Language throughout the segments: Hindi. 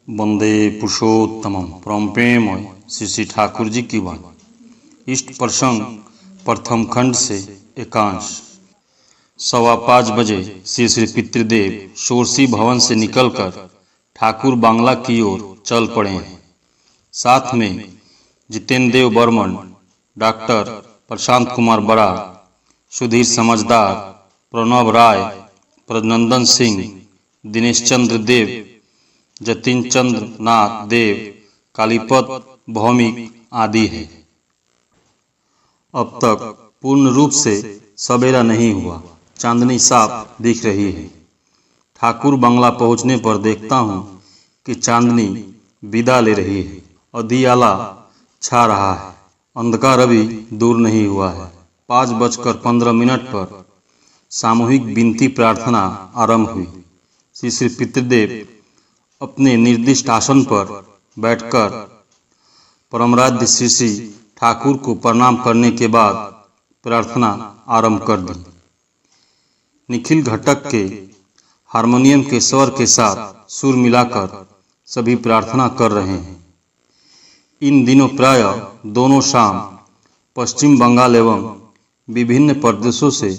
वंदे पुरुषोत्तमम परम प्रेममय श्री श्री ठाकुर जी की वाणी। इष्ट प्रसंग प्रथम खंड से एकांश। 5:15 बजे श्री श्री पितृदेव शोरसी भवन से निकलकर ठाकुर बांग्ला की ओर चल पड़े हैं। साथ में जितेंद्र देव बर्मन, डॉक्टर प्रशांत कुमार बड़ा, सुधीर समझदार, प्रणव राय, प्रनंदन सिंह, दिनेश चंद्र देव, जतिन चंद्र नाथ देव, कालीपत भौमिक आदि है। अब तक पूर्ण रूप से सवेरा नहीं हुआ, चांदनी साफ दिख रही है। ठाकुर बंगला पहुंचने पर देखता हूं कि चांदनी विदा ले रही है, अधियाला छा रहा है, अंधकार अभी दूर नहीं हुआ है। 5:15 पर सामूहिक विनती प्रार्थना आरंभ हुई। श्री श्री पितृदेव अपने निर्दिष्ट आसन पर बैठकर परमराध्य श्री श्री ठाकुर को प्रणाम करने के बाद प्रार्थना आरंभ कर दी। निखिल घटक के हारमोनियम के स्वर के साथ सुर मिलाकर सभी प्रार्थना कर रहे हैं। इन दिनों प्राय दोनों शाम पश्चिम बंगाल एवं विभिन्न प्रदेशों से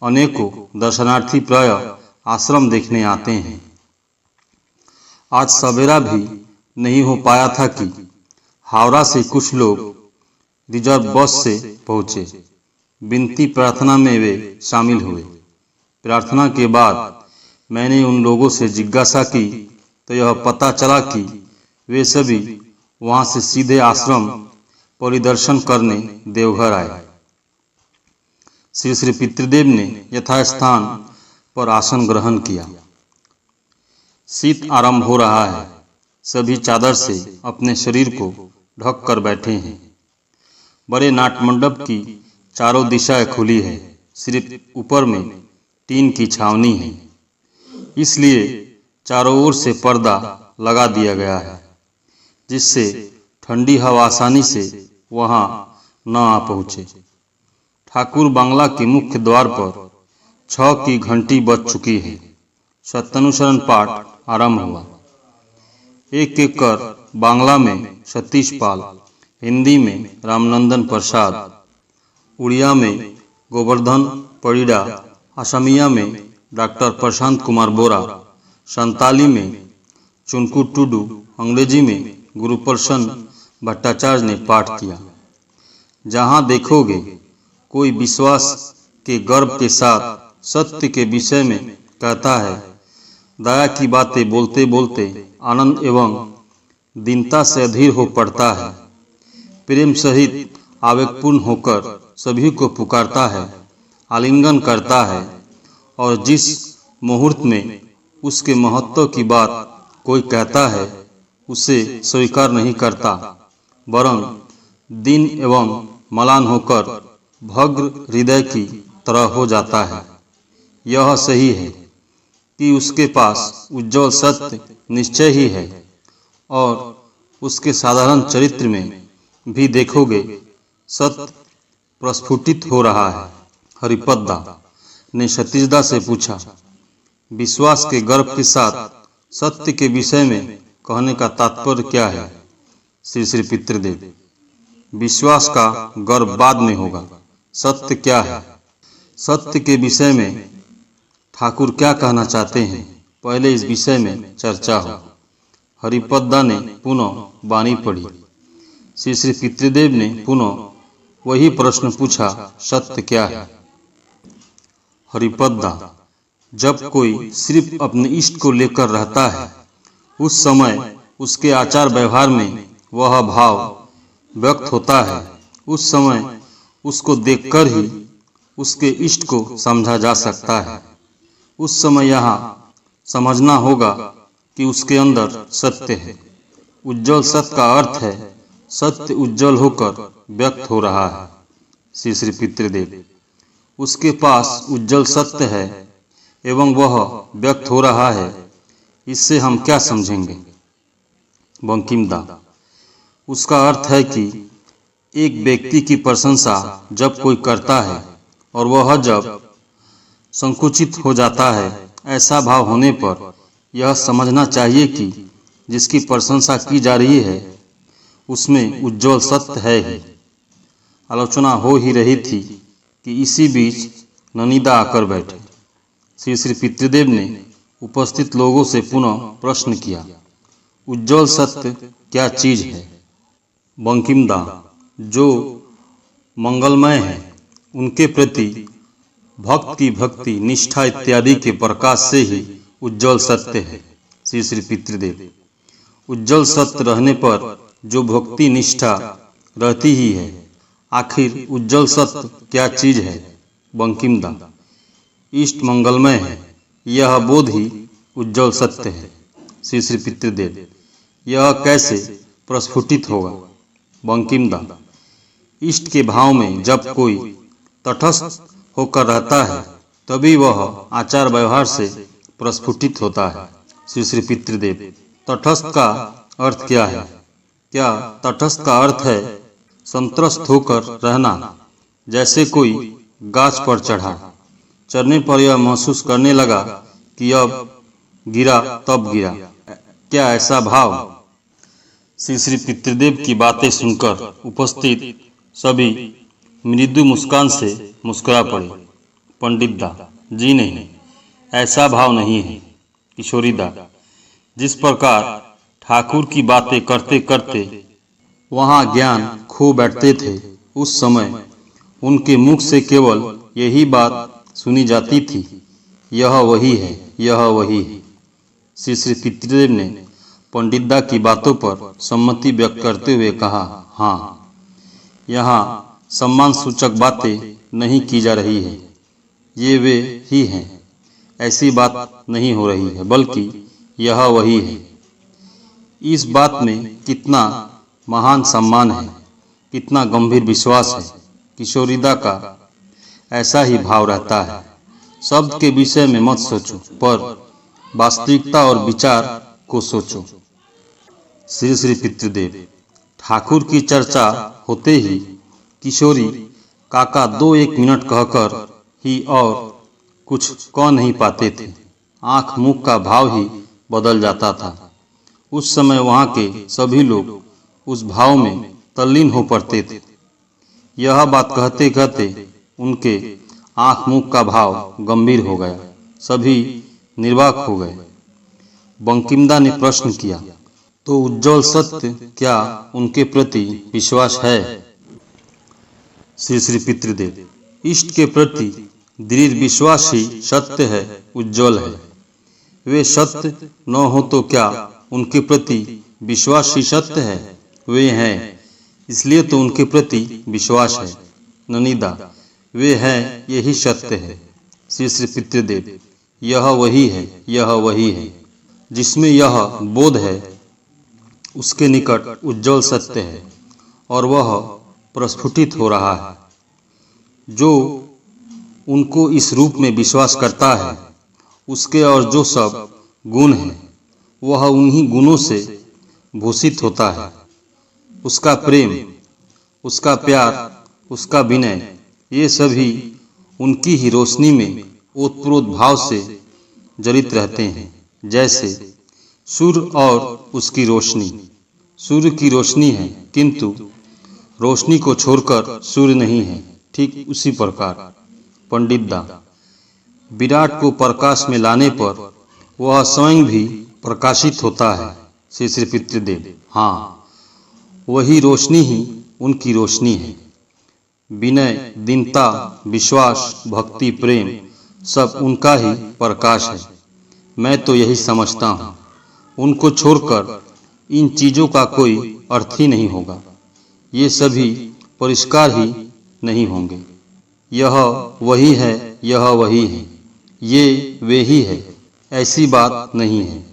अनेकों दर्शनार्थी प्राय आश्रम देखने आते हैं। आज सवेरा भी नहीं हो पाया था कि हावड़ा से कुछ लोग रिजर्व बस से पहुंचे। विनती प्रार्थना में वे शामिल हुए। प्रार्थना के बाद मैंने उन लोगों से जिज्ञासा की तो यह पता चला कि वे सभी वहां से सीधे आश्रम परिदर्शन करने देवघर आए। श्री श्री पितृदेव ने यथास्थान पर आसन ग्रहण किया। शीत आरंभ हो रहा है। सभी चादर से अपने शरीर को ढक कर बैठे हैं। बड़े नाटमंडप की चारों दिशाएं खुली है, सिर्फ ऊपर में टीन की छावनी है, इसलिए चारों ओर से पर्दा लगा दिया गया है, जिससे ठंडी हवा आसानी से वहां न आ पहुंचे। ठाकुर बांग्ला के मुख्य द्वार पर 6 की घंटी बज चुकी है। सत्यानुसरण पाठ आरंभ हुआ। एक एक कर बांग्ला में सतीश पाल, हिंदी में रामनंदन प्रसाद, उड़िया में गोवर्धन परिड़ा, असमिया में डॉक्टर प्रशांत कुमार बोरा, संताली में चुनकू टुडू, अंग्रेजी में गुरुप्रसन्न भट्टाचार्य ने पाठ किया। जहां देखोगे कोई विश्वास के गर्व के साथ सत्य के विषय में कहता है, दया की बातें बोलते बोलते आनंद एवं दीनता से अधीर हो पड़ता है, प्रेम सहित आवेगपूर्ण होकर सभी को पुकारता है, आलिंगन करता है, और जिस मुहूर्त में उसके महत्व की बात कोई कहता है उसे स्वीकार नहीं करता, वरन दीन एवं मलान होकर भग्न हृदय की तरह हो जाता है। यह सही है कि उसके पास उज्जवल सत्य निश्चय ही है, और उसके साधारण चरित्र में भी देखोगे सत्य प्रस्फुटित हो रहा है। हरिपद्दा ने सतीशदा से पूछा, विश्वास के गर्व के साथ सत्य के विषय में कहने का तात्पर्य क्या है? श्री श्री पितृदेव, विश्वास का गर्व बाद में होगा, सत्य क्या है? सत्य के विषय में ठाकुर क्या कहना चाहते हैं, पहले इस विषय में चर्चा हो। हरिपद्दा ने पुनः वाणी पढ़ी। श्री श्री पितृदेव ने पुनः वही प्रश्न पूछा, सत्य क्या है? हरिपद्दा, जब कोई सिर्फ अपने इष्ट को लेकर रहता है, उस समय उसके आचार व्यवहार में वह भाव व्यक्त होता है। उस समय उसको देखकर ही उसके इष्ट को समझा जा सकता है। उस समय यहाँ समझना होगा कि उसके अंदर सत्य है। उज्जवल सत्य का अर्थ है सत्य उज्जवल होकर व्यक्त हो रहा है। श्री श्री पितृदेव, उसके पास उज्जवल सत्य है एवं वह व्यक्त हो रहा है, इससे हम क्या समझेंगे? बंकिमदा, उसका अर्थ है कि एक व्यक्ति की प्रशंसा जब कोई करता है और वह जब संकुचित हो जाता है, ऐसा भाव होने पर यह समझना चाहिए कि जिसकी प्रशंसा की जा रही है उसमें उज्ज्वल सत्य है ही। आलोचना हो ही रही थी कि इसी बीच ननिदा आकर बैठे। श्री श्री पितृदेव ने उपस्थित लोगों से पुनः प्रश्न किया, उज्ज्वल सत्य क्या चीज है? बंकिमदा, जो मंगलमय है उनके प्रति भक्त की भक्ति, निष्ठा इत्यादि के प्रकाश से ही उज्ज्वल सत्य है। श्री श्री पितृदेव, उज्ज्वल सत्य रहने पर जो भक्ति निष्ठा रहती ही है, आखिर उज्ज्वल सत्य क्या चीज है? बंकिमदा, इष्ट मंगलमय है, यह बोध ही उज्ज्वल सत्य है। श्री श्री पितृदेव, यह कैसे प्रस्फुटित होगा? बंकिमदा, इष्ट के भाव में जब कोई तटस्थ होकर रहता है तभी वह आचार व्यवहार से प्रस्फुटित होता है। श्री श्री पितृदेव, तटस्थ का अर्थ क्या है? क्या तटस्थ का अर्थ है संतृष्ट होकर रहना? जैसे कोई गाछ पर चढ़ा, चढ़ने पर यह महसूस करने लगा कि अब गिरा तब गिरा, क्या ऐसा भाव? श्री श्री पितृदेव की बातें सुनकर उपस्थित सभी मृदु मुस्कान से मुस्कुरा पड़े। पंडितदा, जी नहीं, ऐसा भाव नहीं है। किशोरीदा, जिस प्रकार ठाकुर की बातें करते करते वहाँ ज्ञान खो बैठते थे, उस समय उनके मुख से केवल यही बात सुनी जाती थी, यह वही है, यह वही है। श्री श्री पितृदेव ने पंडितदा की बातों पर सम्मति व्यक्त करते हुए कहा, हाँ, यहाँ सम्मान सूचक बातें नहीं की जा रही है, ये वे ही हैं, ऐसी बात नहीं हो रही है, बल्कि यह वही है। इस बात में कितना महान सम्मान है, कितना गंभीर विश्वास है। किशोरीदा का ऐसा ही भाव रहता है। शब्द के विषय में मत सोचो, पर वास्तविकता और विचार को सोचो। श्री श्री पितृदेव, ठाकुर की चर्चा होते ही किशोरी काका 2-1 मिनट कहकर ही और कुछ कह नहीं पाते थे। आंख मुख का भाव ही बदल जाता था। उस समय वहाँ के सभी लोग उस भाव में तल्लीन हो पड़ते थे। यह बात कहते कहते उनके आंख मुख का भाव गंभीर हो गया, सभी निर्वाक हो गए। बंकिमदा ने प्रश्न किया, तो उज्ज्वल सत्य क्या उनके प्रति विश्वास है? श्री श्री पितृदेव, इष्ट के प्रति दृढ़ विश्वास ही सत्य है, उज्ज्वल है। वे सत्य न हो तो क्या उनके प्रति विश्वास ही सत्य है? वे हैं, इसलिए तो उनके प्रति विश्वास है। ननिदा, वे हैं, यही सत्य है। श्री श्री पितृदेव, यह वही है, यह वही है। जिसमें यह बोध है उसके निकट उज्ज्वल सत्य है और वह प्रस्फुटित हो रहा है। जो उनको इस रूप में विश्वास करता है, उसके और जो सब गुण हैं वह उन्हीं गुणों से भूषित होता है। उसका प्रेम, उसका प्यार, उसका विनय, ये सभी उनकी ही रोशनी में ओतप्रोत भाव से जड़ित रहते हैं। जैसे सूर्य और उसकी रोशनी, सूर्य की रोशनी है किंतु रोशनी को छोड़कर सूर्य नहीं है, ठीक उसी प्रकार पंडितदा, विराट को प्रकाश में लाने पर वह स्वयं भी प्रकाशित होता है। श्री श्री पितृदेव, हाँ, वही रोशनी ही उनकी रोशनी है। विनय, दीनता, विश्वास, भक्ति, प्रेम सब उनका ही प्रकाश है। मैं तो यही समझता हूँ, उनको छोड़कर इन चीज़ों का कोई अर्थ ही नहीं होगा। ये सभी परिष्कार ही नहीं होंगे। यह वही है, यह वही है, ये वे ही है, ऐसी बात नहीं है।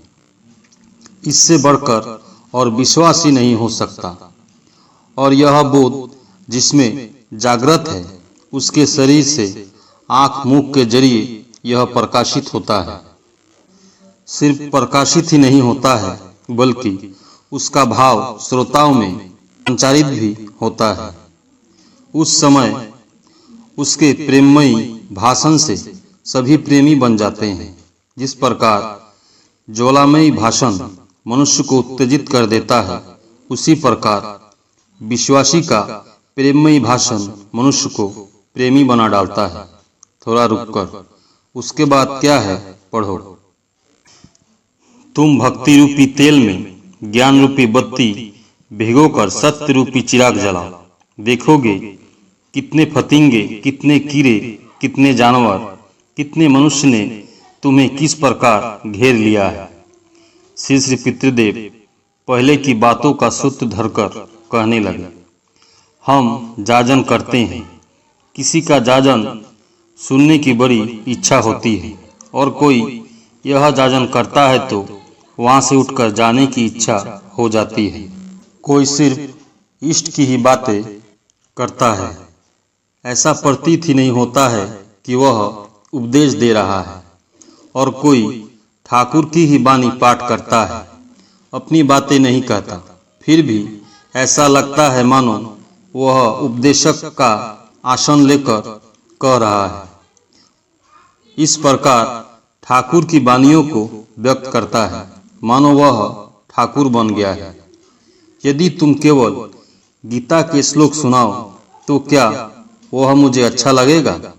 इससे बढ़कर और विश्वास ही नहीं हो सकता। और यह बोध जिसमें जागृत है, उसके शरीर से आँख मुख के जरिए यह प्रकाशित होता है। सिर्फ प्रकाशित ही नहीं होता है, बल्कि उसका भाव श्रोताओं में संचारित भी होता है। उस समय उसके प्रेममयी भाषण से सभी प्रेमी बन जाते हैं। जिस प्रकार ज्वालामयी भाषण मनुष्य को उत्तेजित कर देता है, उसी प्रकार विश्वासी का प्रेममयी भाषण मनुष्य को प्रेमी बना डालता है। थोड़ा रुककर उसके बाद क्या है पढ़ो। तुम भक्ति रूपी तेल में ज्ञान रूपी बत्ती भिगोकर सत्य रूपी चिराग जलाओ। देखोगे कितने फतिंगे, कितने कीड़े, कितने जानवर, कितने मनुष्य ने तुम्हें किस प्रकार घेर लिया है। श्री श्री पितृदेव पहले की बातों का सूत्र धरकर कहने लगे, हम जाजन करते हैं। किसी का जाजन सुनने की बड़ी इच्छा होती है और कोई यह जाजन करता है तो वहाँ से उठकर जाने की इच्छा हो जाती है। कोई सिर्फ इष्ट की ही बातें करता है, ऐसा प्रतीत ही नहीं होता है कि वह उपदेश दे रहा है। और कोई ठाकुर की ही वाणी पाठ करता है, अपनी बातें नहीं कहता, फिर भी ऐसा लगता है मानो वह उपदेशक का आसन लेकर कह रहा है। इस प्रकार ठाकुर की वाणियों को व्यक्त करता है, मानो वह ठाकुर बन गया है। यदि तुम केवल गीता के श्लोक सुनाओ तो क्या वह मुझे अच्छा लगेगा?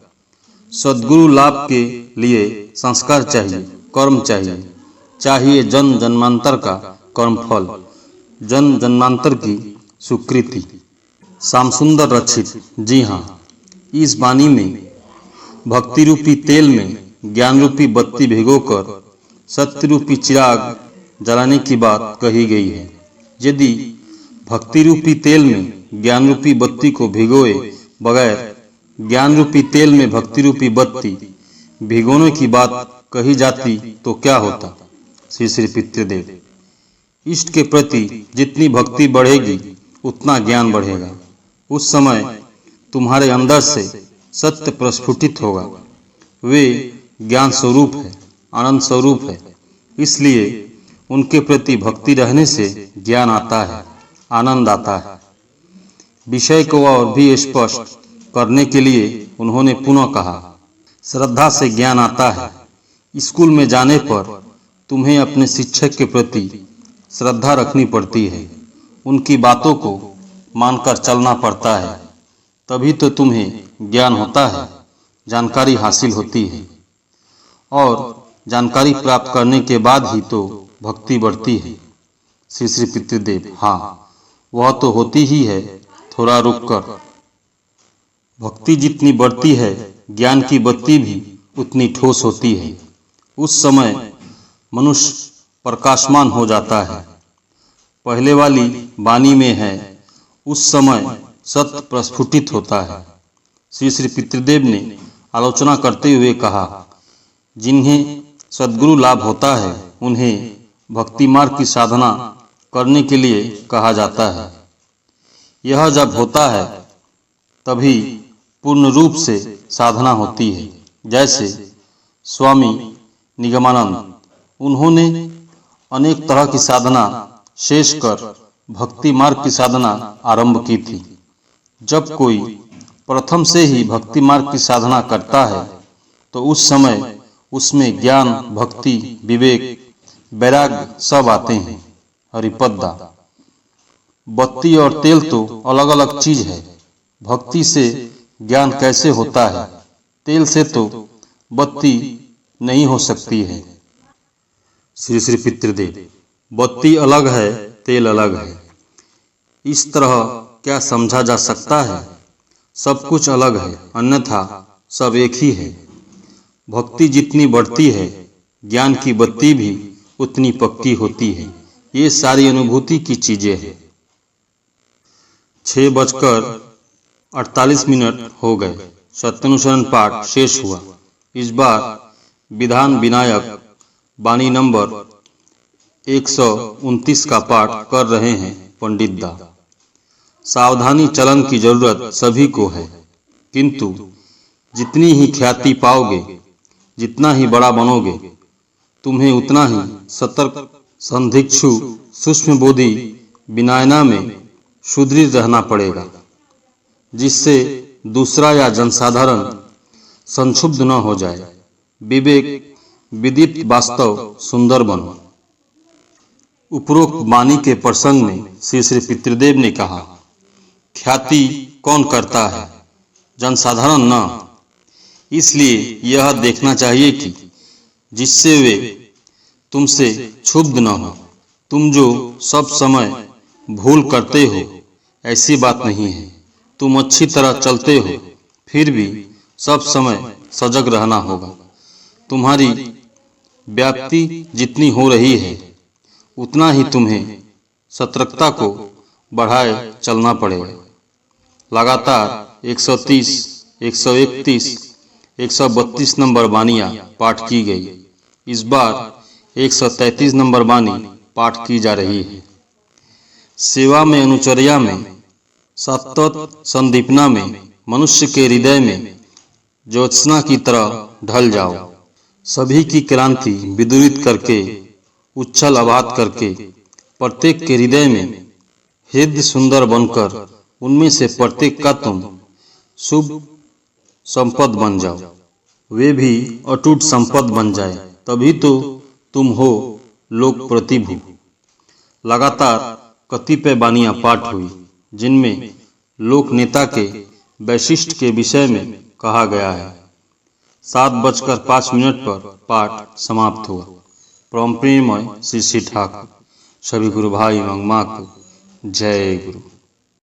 सद्गुरु लाभ के लिए संस्कार चाहिए, कर्म चाहिए, चाहिए जन्म जन्मांतर का कर्मफल, जन्म जन्मांतर की स्वीकृति। श्याम सुंदर रचित। जी हाँ, इस वाणी में भक्ति रूपी तेल में ज्ञान रूपी बत्ती भिगोकर सत्य रूपी चिराग जलाने की बात कही गई है। यदि भक्ति रूपी तेल में ज्ञान रूपी बत्ती को भिगोए बगैर ज्ञान रूपी तेल में भक्ति रूपी बत्ती भिगोने की बात कही जाती तो क्या होता? श्री श्री पितृदेव, इष्ट के प्रति जितनी भक्ति बढ़ेगी उतना ज्ञान बढ़ेगा। उस समय तुम्हारे अंदर से सत्य प्रस्फुटित होगा। वे ज्ञान स्वरूप है, आनंद स्वरूप है, इसलिए उनके प्रति भक्ति रहने से ज्ञान आता है, आनंद आता है। विषय को और भी स्पष्ट करने के लिए उन्होंने पुनः कहा, श्रद्धा से ज्ञान आता है। स्कूल में जाने पर तुम्हें अपने शिक्षक के प्रति श्रद्धा रखनी पड़ती है, उनकी बातों को मानकर चलना पड़ता है, तभी तो तुम्हें ज्ञान होता है, जानकारी हासिल होती है। और जानकारी प्राप्त करने के बाद ही तो भक्ति बढ़ती है। श्री श्री पितृदेव, हाँ वह तो होती ही है। थोड़ा रुककर, भक्ति जितनी बढ़ती है ज्ञान की बत्ती भी उतनी ठोस होती है। उस समय मनुष्य प्रकाशमान हो जाता है। पहले वाली वाणी में है, उस समय सत्य प्रस्फुटित होता है। श्री श्री पितृदेव ने आलोचना करते हुए कहा, जिन्हें सद्गुरु लाभ होता है उन्हें भक्ति मार्ग की साधना करने के लिए कहा जाता है। यह जब होता है तभी पूर्ण रूप से साधना होती है। जैसे स्वामी निगमानंद, उन्होंने अनेक तरह की साधना शेष कर भक्ति मार्ग की साधना आरंभ की थी। जब कोई प्रथम से ही भक्ति मार्ग की साधना करता है तो उस समय उसमें ज्ञान, भक्ति, विवेक, वैराग्य सब आते हैं। हरिपद्दा, बत्ती और तेल तो अलग अलग चीज है। भक्ति से ज्ञान कैसे होता है? तेल से तो बत्ती नहीं हो सकती है। श्री श्री पितृदेव, बत्ती अलग है, तेल अलग है, इस तरह क्या समझा जा सकता है? सब कुछ अलग है, अन्यथा सब एक ही है। भक्ति जितनी बढ़ती है ज्ञान की बत्ती भी उतनी पक्की होती है। ये सारी अनुभूति की चीजें हैं। 6:48 हो गए। सत्यानुसरण पाठ शेष हुआ। इस बार विधान विनायक वाणी नंबर 129 का पाठ कर रहे हैं पंडित दा। सावधानी चलन की जरूरत सभी को है, किंतु जितनी ही ख्याति पाओगे, जितना ही बड़ा बनोगे, तुम्हें उतना ही सतर्क, संदिग्धु, सूक्ष्म बोधि, विनयना में सुदृढ़ रहना पड़ेगा, जिससे दूसरा या जनसाधारण संक्षुब्ध न हो जाए। विवेक, विदित, वास्तव, सुंदर बनो। उपरोक्त वाणी के प्रसंग में श्री श्री पितृदेव ने कहा, ख्याति कौन करता है, जनसाधारण न। इसलिए यह देखना चाहिए कि जिससे वे तुमसे क्षुब्ध न हो। तुम जो सब समय भूल करते हो ऐसी बात नहीं है। तुम अच्छी तरह चलते हो, फिर भी सब समय सजग रहना होगा। तुम्हारी व्याप्ति जितनी हो रही है उतना ही तुम्हें सतर्कता को बढ़ाए चलना पड़ेगा। लगातार 130, 131, 132 नंबर वाणियाँ पाठ की गई। इस बार 133 नंबर वाणी पाठ की जा रही है। सेवा में, अनुचर्या में, सतत संदीपना में, मनुष्य के हृदय में ज्योत्सना की तरह ढल जाओ। सभी की क्रांति विदुरित करके, उच्छल आबाद करके, प्रत्येक के हृदय में हृदय सुंदर बनकर उनमें से प्रत्येक का तुम शुभ संपद बन जाओ। वे भी अटूट संपद बन जाए, तभी तो तुम हो लोक प्रतिभु। लगातार कतिपय वाणियाँ पाठ हुई जिनमें लोक नेता के वैशिष्ट के विषय में कहा गया है। 7:05 पर पाठ समाप्त हुआ। परम प्रेममय श्री ठाकुर। सभी गुरु भाई एवं माँ को जय गुरु।